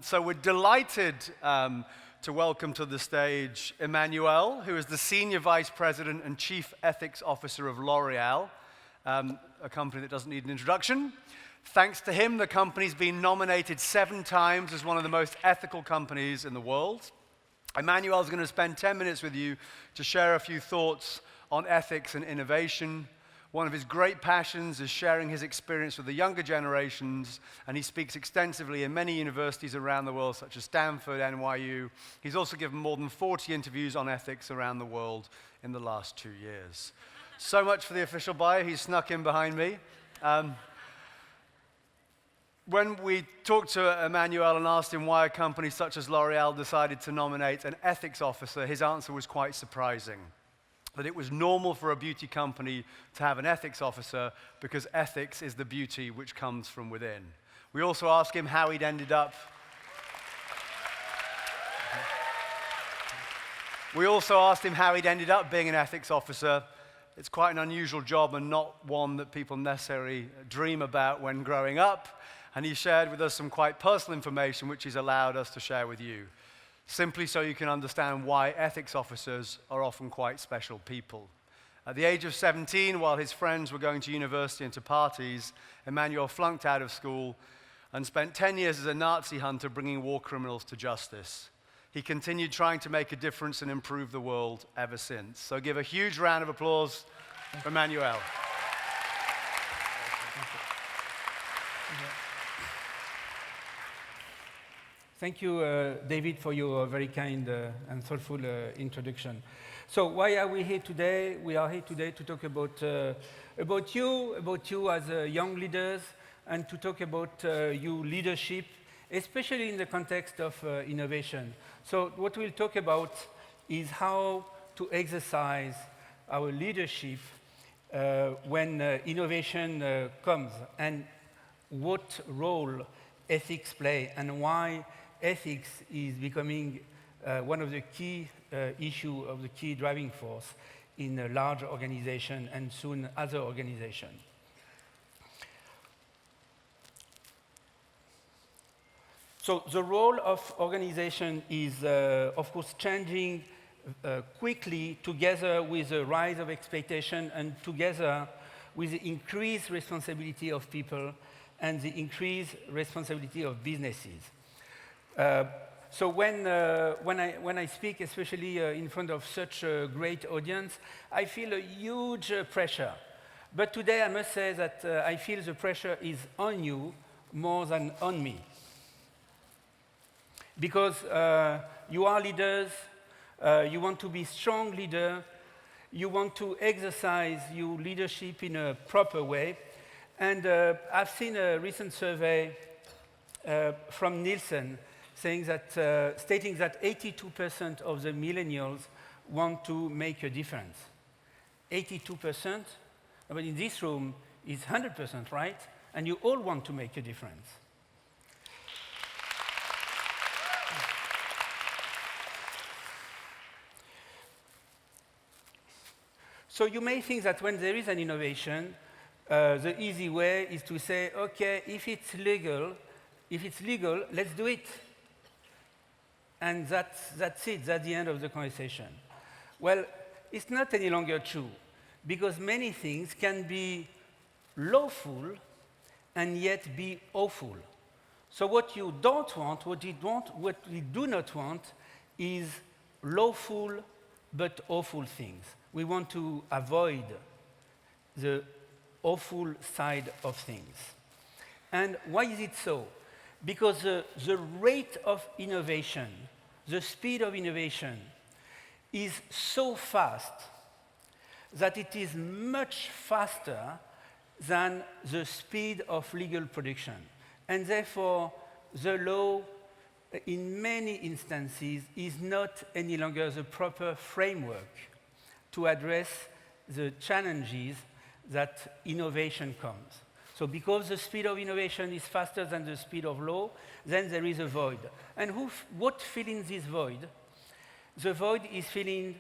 So we're delighted to welcome to the stage Emmanuel, who is the Senior Vice President and Chief Ethics Officer of L'Oreal, a company that doesn't need an introduction. Thanks to him, the company's been nominated 7 times as one of the most ethical companies in the world. Emmanuel's going to spend 10 minutes with you to share a few thoughts on ethics and innovation. One of his great passions is sharing his experience with the younger generations, and he speaks extensively in many universities around the world, such as Stanford, NYU. He's also given more than 40 interviews on ethics around the world in the last 2 years. So much for the official bio. He's snuck in behind me. When we talked to Emmanuel and asked him why a company such as L'Oreal decided to nominate an ethics officer, his answer was quite surprising. That it was normal for a beauty company to have an ethics officer because ethics is the beauty which comes from within. We also asked him how he'd ended up. Being an ethics officer. It's quite an unusual job and not one that people necessarily dream about when growing up. And he shared with us some quite personal information which he's allowed us to share with you, simply so you can understand why ethics officers are often quite special people. At the age of 17, while his friends were going to university and to parties, Emmanuel flunked out of school and spent 10 years as a Nazi hunter bringing war criminals to justice. He continued trying to make a difference and improve the world ever since. So give a huge round of applause for Emmanuel. Thank you, David, for your very kind and thoughtful introduction. So why are we here today? We are here today to talk about you as young leaders, and to talk about you leadership, especially in the context of innovation. So what we'll talk about is how to exercise our leadership when innovation comes, and what role ethics play, and why ethics is becoming one of the key issues of the key driving force in a large organization and soon other organizations. So the role of organization is, of course, changing quickly together with the rise of expectation and together with the increased responsibility of people and the increased responsibility of businesses. So when I speak, especially in front of such a great audience, I feel a huge pressure. But today I must say that I feel the pressure is on you more than on me. Because you are leaders, you want to be strong leader, you want to exercise your leadership in a proper way. And I've seen a recent survey from Nielsen stating that 82% of the millennials want to make a difference. 82%, but in this room is 100%, right? And you all want to make a difference. So you may think that when there is an innovation, the easy way is to say, okay, if it's legal, let's do it. And that's it, that's the end of the conversation. Well, it's not any longer true, because many things can be lawful and yet be awful. So what you don't want, what we do not want, is lawful but awful things. We want to avoid the awful side of things. And why is it so? Because the rate of innovation, the speed of innovation, is so fast that it is much faster than the speed of legal production. And therefore, the law, in many instances, is not any longer the proper framework to address the challenges that innovation comes. So because the speed of innovation is faster than the speed of law, then there is a void. And what fills this void? The void is filled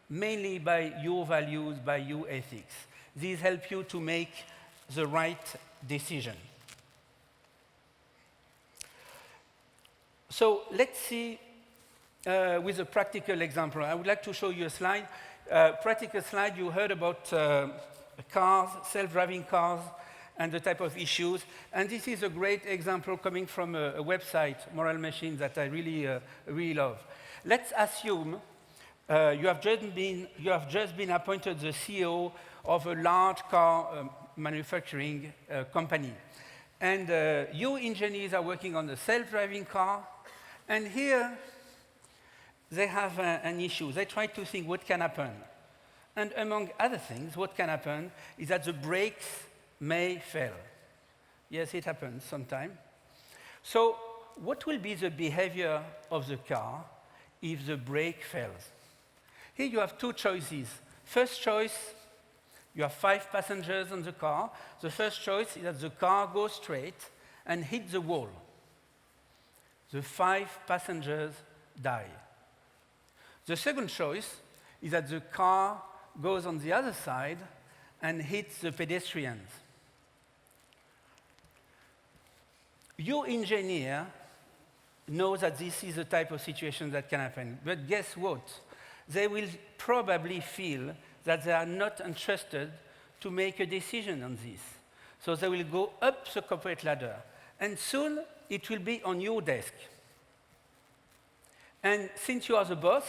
mainly by your values, by your ethics. These help you to make the right decision. So let's see with a practical example. I would like to show you a slide. Practical slide, you heard about cars, self-driving cars, and the type of issues. And this is a great example coming from a website, Moral Machine, that I really love. Let's assume you have just been appointed the CEO of a large car manufacturing company. And you engineers are working on a self-driving car. And here, they have an issue. They try to think what can happen. And among other things, what can happen is that the brakes may fail. Yes, it happens sometimes. So what will be the behavior of the car if the brake fails? Here you have two choices. First choice, you have 5 passengers on the car. The first choice is that the car goes straight and hits the wall. The 5 passengers die. The second choice is that the car goes on the other side and hits the pedestrians. Your engineer knows that this is the type of situation that can happen. But guess what? They will probably feel that they are not entrusted to make a decision on this. So they will go up the corporate ladder. And soon, it will be on your desk. And since you are the boss,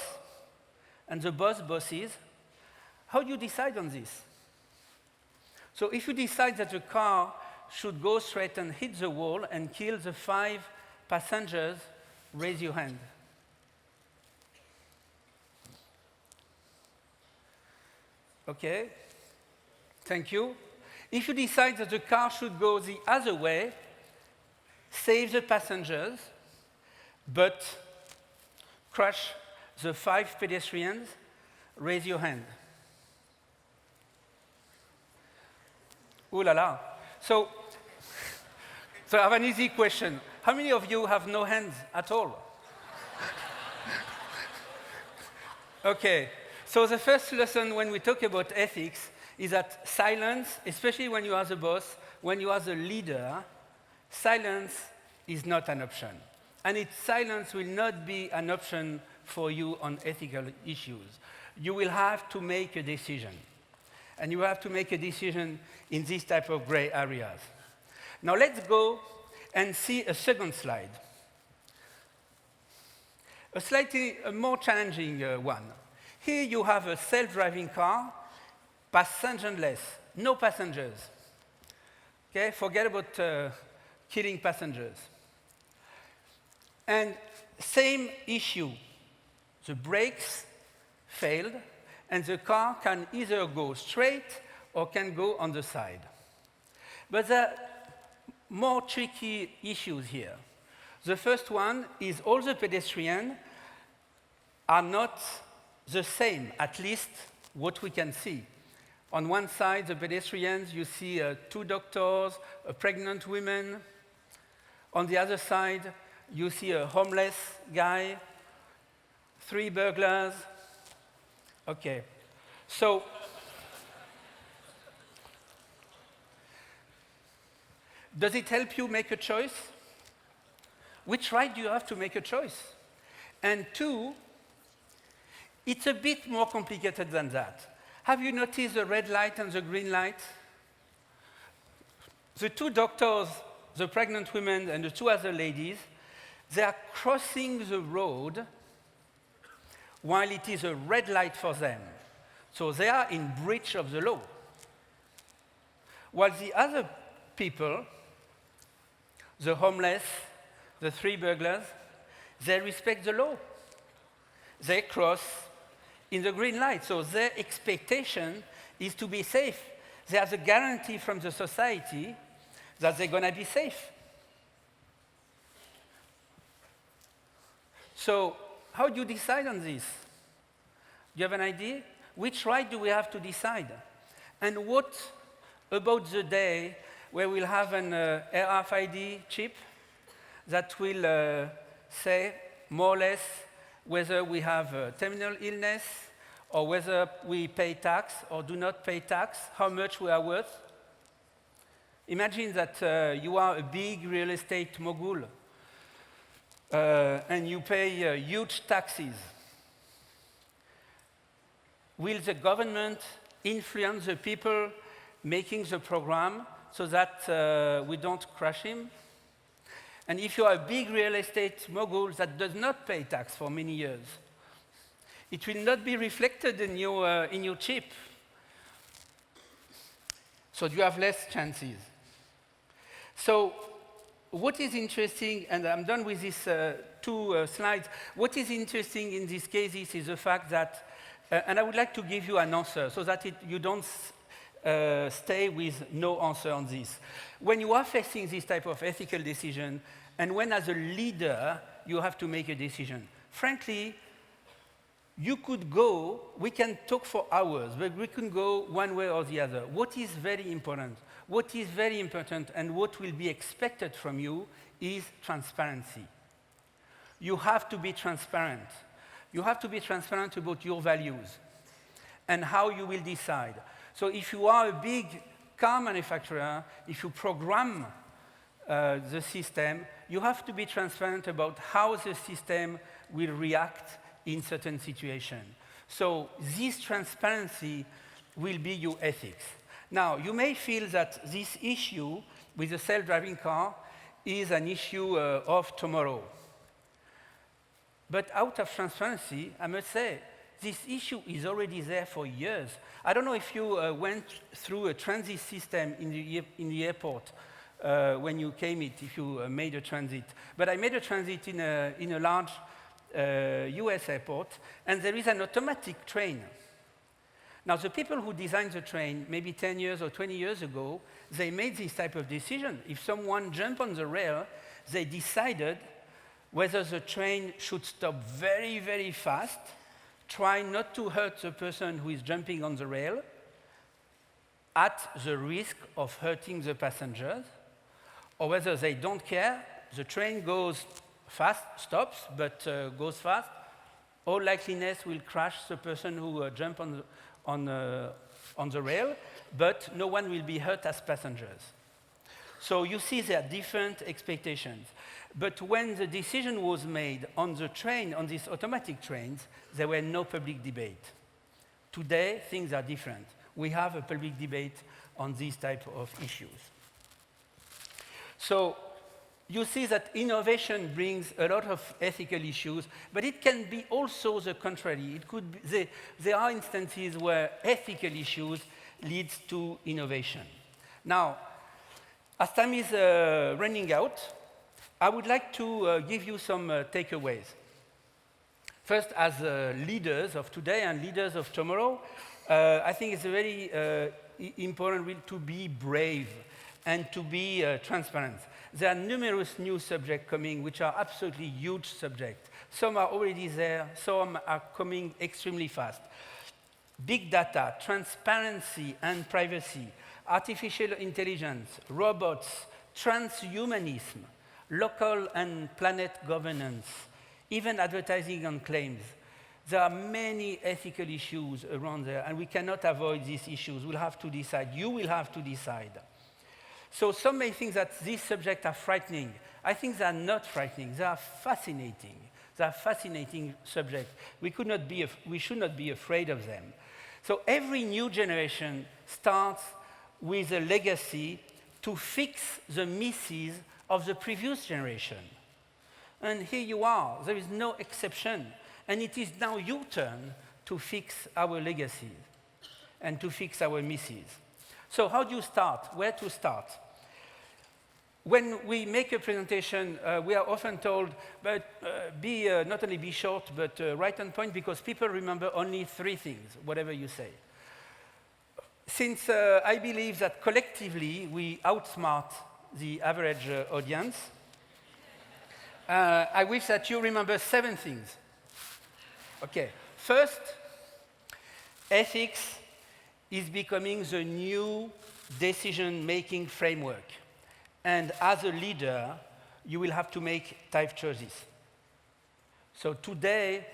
and the bosses, how do you decide on this? So if you decide that the car should go straight and hit the wall and kill the 5 passengers, raise your hand. Okay, thank you. If you decide that the car should go the other way, save the passengers, but crush the 5 pedestrians, raise your hand. Ooh la la. So I have an easy question. How many of you have no hands at all? Okay. So the first lesson when we talk about ethics is that silence, especially when you are the boss, when you are the leader, silence is not an option. And silence will not be an option for you on ethical issues. You will have to make a decision. And you have to make a decision in these type of gray areas. Now let's go and see a second slide. A slightly more challenging one. Here you have a self-driving car, passengerless, no passengers. Okay, forget about killing passengers. And same issue. The brakes failed, and the car can either go straight or can go on the side. But there are more tricky issues here. The first one is all the pedestrians are not the same, at least what we can see. On one side, the pedestrians, you see 2 doctors, a pregnant woman. On the other side, you see a homeless guy, 3 burglars. Okay, so does it help you make a choice? Which right do you have to make a choice? And 2, it's a bit more complicated than that. Have you noticed the red light and the green light? The 2 doctors, the pregnant women and the 2 other ladies, they are crossing the road while it is a red light for them. So they are in breach of the law. While the other people, the homeless, the 3 burglars, they respect the law. They cross in the green light. So their expectation is to be safe. They have a guarantee from the society that they're going to be safe. So how do you decide on this? Do you have an idea? Which right do we have to decide? And what about the day where we'll have an RFID chip that will say more or less whether we have a terminal illness or whether we pay tax or do not pay tax, how much we are worth? Imagine that you are a big real estate mogul and you pay huge taxes. Will the government influence the people making the program so that we don't crush him? And if you are a big real estate mogul that does not pay tax for many years, it will not be reflected in your chip. So you have less chances. So what is interesting, and I'm done with these two slides, what is interesting in these cases is the fact that, and I would like to give you an answer so that you don't stay with no answer on this. When you are facing this type of ethical decision, and when as a leader you have to make a decision, frankly, you could go, we can talk for hours, but we can go one way or the other. What is very important? What is very important and what will be expected from you is transparency. You have to be transparent. You have to be transparent about your values and how you will decide. So if you are a big car manufacturer, if you program the system, you have to be transparent about how the system will react in certain situations. So this transparency will be your ethics. Now, you may feel that this issue with the self-driving car is an issue of tomorrow. But out of transparency, I must say, this issue is already there for years. I don't know if you went through a transit system in the airport when you came if you made a transit. But I made a transit in a large US airport, and there is an automatic train. Now, the people who designed the train, maybe 10 years or 20 years ago, they made this type of decision. If someone jumped on the rail, they decided whether the train should stop very, very fast, try not to hurt the person who is jumping on the rail, at the risk of hurting the passengers, or whether they don't care, the train goes fast, stops, but goes fast, all likeliness will crash the person who jumped on the rail, but no one will be hurt as passengers. So you see there are different expectations. But when the decision was made on the train, on these automatic trains, there were no public debate. Today, things are different. We have a public debate on these type of issues. So you see that innovation brings a lot of ethical issues, but it can be also the contrary. It could be, there are instances where ethical issues lead to innovation. Now, as time is running out, I would like to give you some takeaways. First, as leaders of today and leaders of tomorrow, I think it's very important to be brave and to be transparent. There are numerous new subjects coming, which are absolutely huge subjects. Some are already there, some are coming extremely fast. Big data, transparency and privacy, artificial intelligence, robots, transhumanism, local and planet governance, even advertising on claims. There are many ethical issues around there, and we cannot avoid these issues. We'll have to decide. You will have to decide. So some may think that these subjects are frightening. I think they are not frightening. They are fascinating. They are fascinating subjects. We should not be afraid of them. So every new generation starts with a legacy to fix the misses of the previous generation. And here you are. There is no exception. And it is now your turn to fix our legacies and to fix our misses. So how do you start? Where to start? When we make a presentation, we are often told, but not only be short, but right on point, because people remember only 3 things, whatever you say. Since I believe that collectively we outsmart the average audience, I wish that you remember 7 things. Okay, first, ethics is becoming the new decision-making framework. And as a leader, you will have to make tough choices. So today,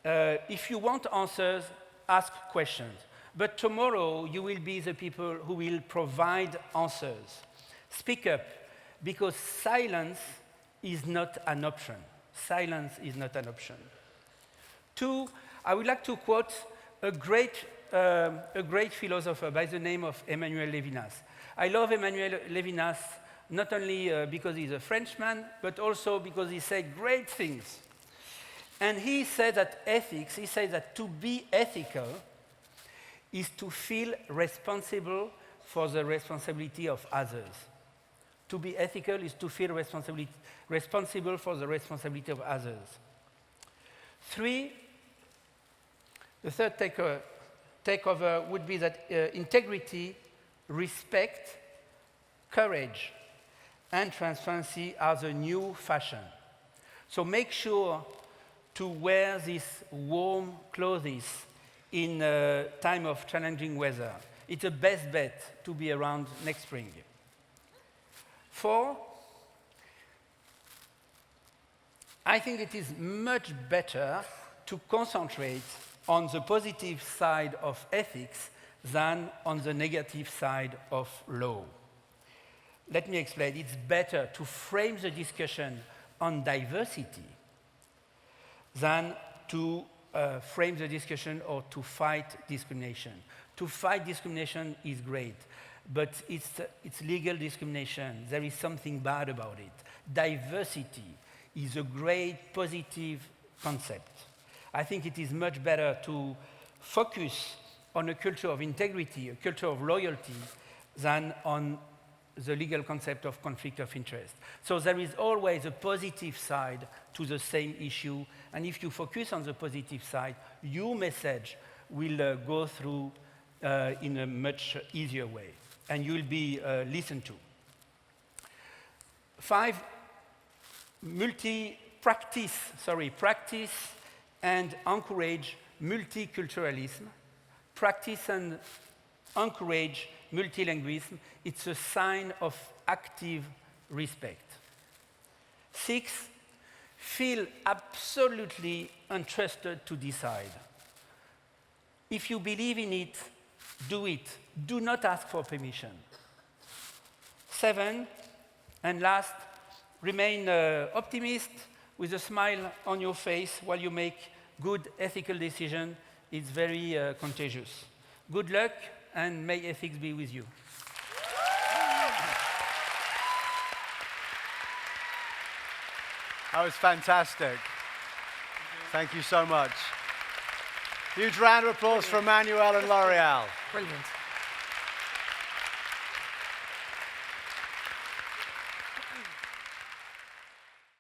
if you want answers, ask questions. But tomorrow, you will be the people who will provide answers. Speak up, because silence is not an option. Silence is not an option. 2, I would like to quote a great philosopher by the name of Emmanuel Levinas. I love Emmanuel Levinas not only because he's a Frenchman, but also because he said great things. And he said that ethics, he said that to be ethical is to feel responsible for the responsibility of others. To be ethical is to feel responsible for the responsibility of others. 3, the third takeover would be that integrity, respect, courage, and transparency are the new fashion. So make sure to wear these warm clothes in a time of challenging weather. It's the best bet to be around next spring. 4, I think it is much better to concentrate on the positive side of ethics than on the negative side of law. Let me explain. It's better to frame the discussion on diversity than to frame the discussion or to fight discrimination. To fight discrimination is great, but it's legal discrimination. There is something bad about it. Diversity is a great positive concept. I think it is much better to focus on a culture of integrity, a culture of loyalty, than on the legal concept of conflict of interest. So there is always a positive side to the same issue, and if you focus on the positive side, your message will go through in a much easier way, and you will be listened to. 5, practice and encourage multiculturalism. Practice and encourage multilingualism. It's a sign of active respect. 6, feel absolutely entrusted to decide. If you believe in it, do it. Do not ask for permission. 7, and last, remain optimist with a smile on your face while you make good ethical decisions. It's very contagious. Good luck, and may ethics be with you. That was fantastic. Thank you so much. Huge round of applause for Emmanuel and L'Oréal. Brilliant.